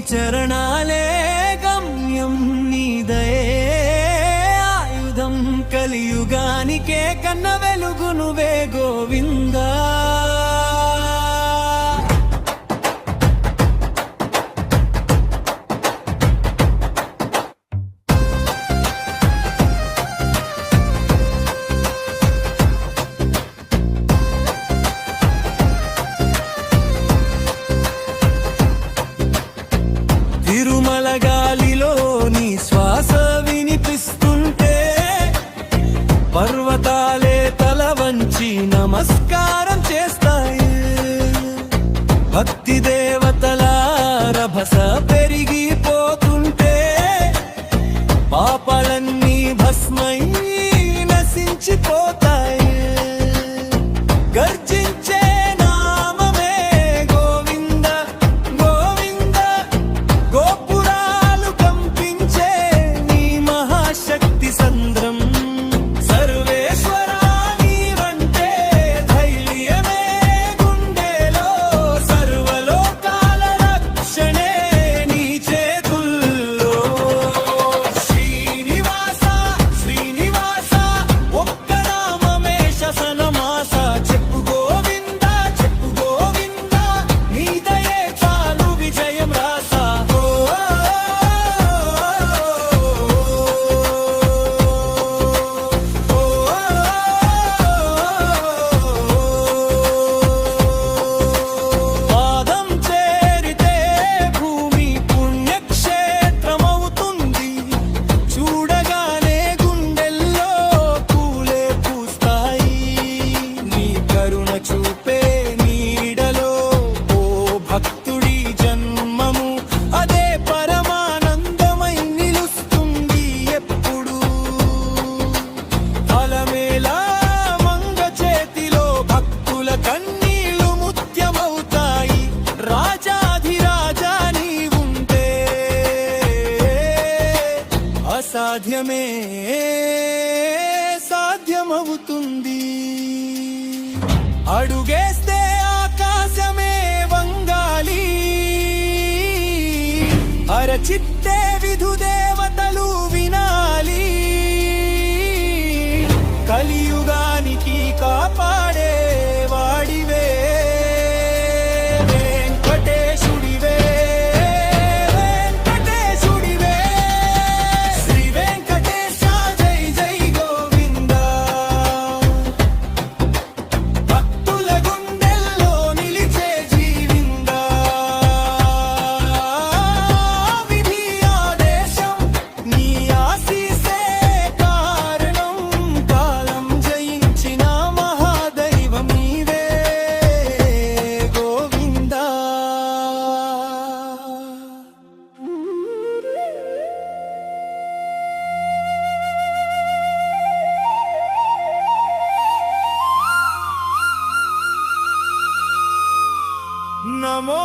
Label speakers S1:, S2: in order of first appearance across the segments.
S1: చరణాలే గమ్యం నీదయే ఆయుధం కలియుగానికే కన్న వెలుగు నువ్వే గోవిందా తిరుమల గాలిలో నీ శ్వాస వినిపిస్తుంటే పర్వతాలే తల వంచి నమస్కారం చేస్తాయి భక్తి దేవతల రభస పెరిగిపోతుంటే పాపాలన్నీ భస్మై నశించిపోతాయి గర్జించే సాధ్యమే సాధ్యమవుతుంది అడుగేస్తే ఆకాశమే వంగాలి అరచిత్తే విధు దేవతలు వినాలి కలియుగానికి కాపాడే వాడివే నమో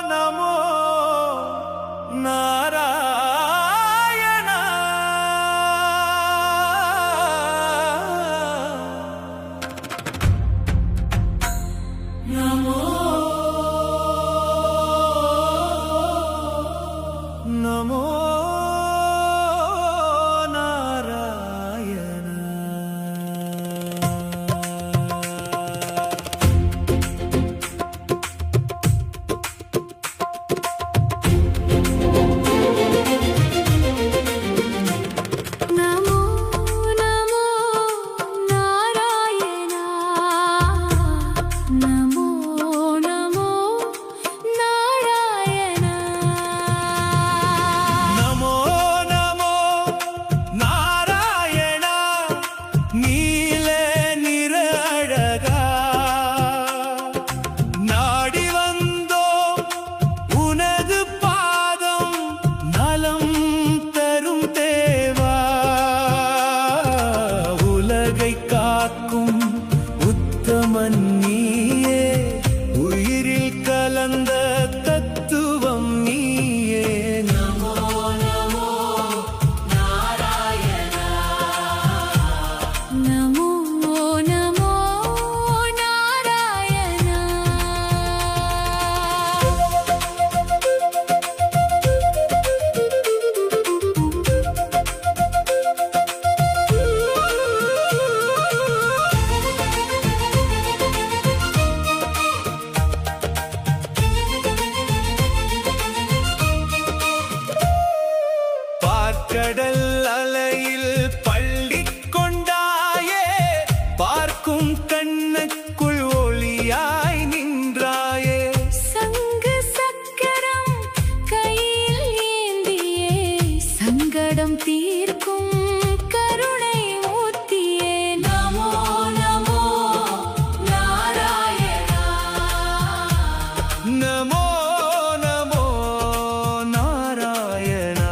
S1: నమో నారాయణ నమో నమో கடல் அலையில் பள்ளி கொண்டாயே, பார்க்கும் கண்ணுக்குள் ஒளியாய் நின்றாயே.
S2: சங்கு சக்கரம் கையில் ஏந்தியே, சங்கடம் தீர்க்கும் கருணை மூர்த்தியே. நமோ நமோ நாராயணா,
S1: நமோ நமோ நாராயணா.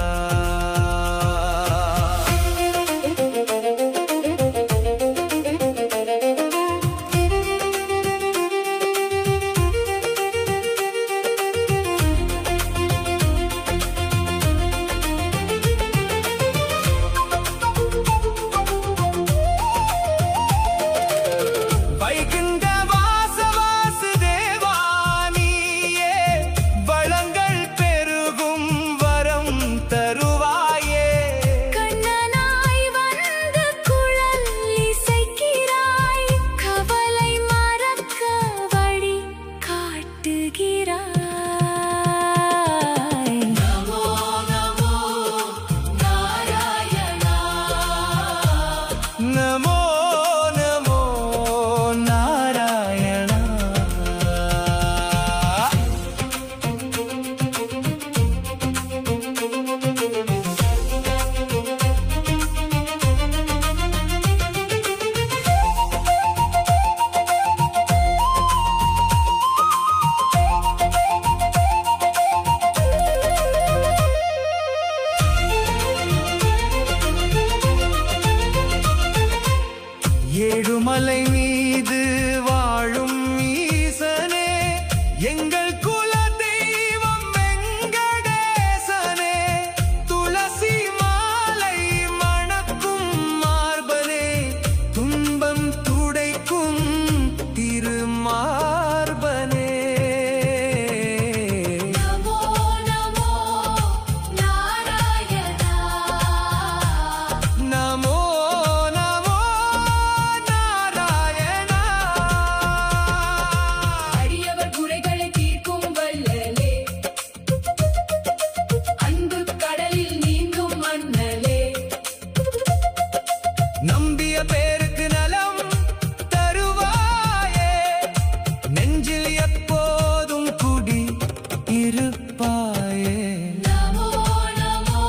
S1: வைகுண்ட வாச வாசுதேவானியே, வளங்கள் பெருகும் வரம் தருவாயே.
S2: கண்ணனாய் வந்து குழல் இசைக்கிறாய், கவலை மறக்க வழி காட்டுகிறாய். நமோ நமோ நாராயணா,
S1: நமோ நமோ நாராயணா. ஏழுமலை மீது வாழும் ஈசனே, எங்கள் குல தெய்வம் வெங்கடேசனே. துளசி மாலை மணக்கும் மார்பனே, துன்பம் துடைக்கும் திருமார்பனே.
S2: நமோ நமோ நாராயணா,
S1: நமோ நமோ நாராயணா.
S2: அடியவர் குறைகளை தீர்க்கும் வல்லலே, அன்பு கடலில் நீந்தும் மன்னலே.
S1: நம்பிய பேருக்கு நலம் தருவாயே, நெஞ்சில் எப்போதும் குடி இருப்பாயே.
S2: நமோ நமோ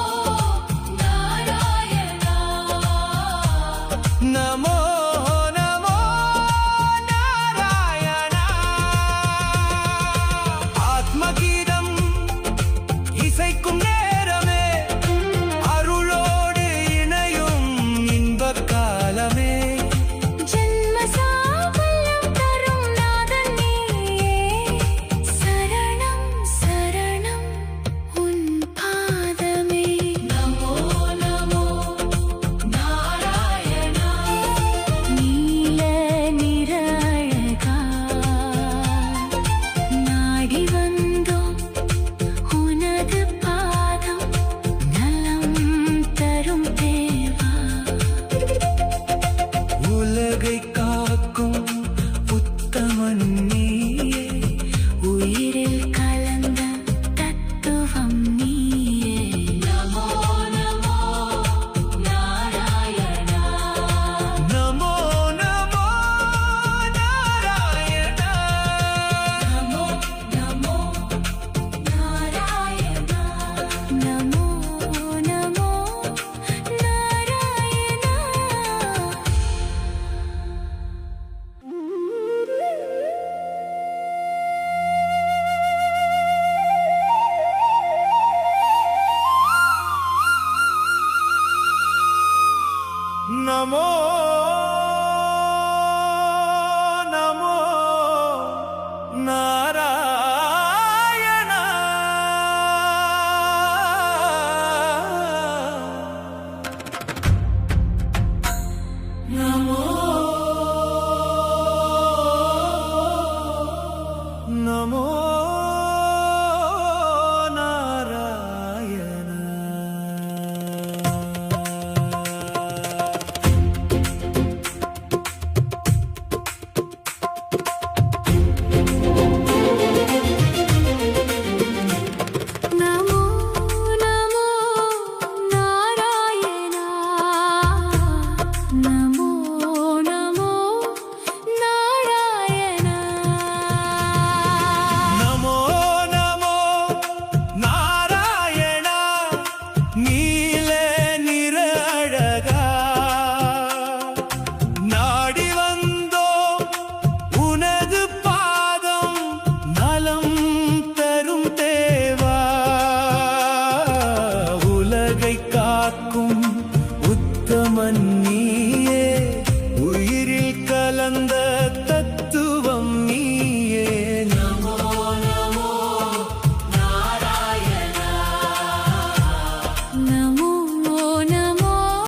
S2: நாராயணா,
S1: நமோ நமோ நாராயணா. ஆத்மகீதம் இசைக்கும் நேரமே, அருளோடு இணையும் இன்பக் காலமே.
S2: ஜென்ம சாபல்யம் தரும் நாதன் நீயே, சரணம் சரணம் உன் பாதமே. நமோ நமோ நாராயணா, நீல நிற அழகா, நாடி வந்தோம் உனது பாதம், நலம் தரும் தேவா.
S1: உலகை காக்கும் உத்தமன் நீயே,
S2: உயிரில் கலந்த தத்துவம் நீயே. நமோ நமோ நாராயணா,
S1: நமோ நமோ நாராயணா.
S2: நமோ நமோ நாராயணா, நமோ நமோ நாராயணா.
S1: நமோ நமோ நாராயணா. நமோ நமோ நாராயணா. மன்னி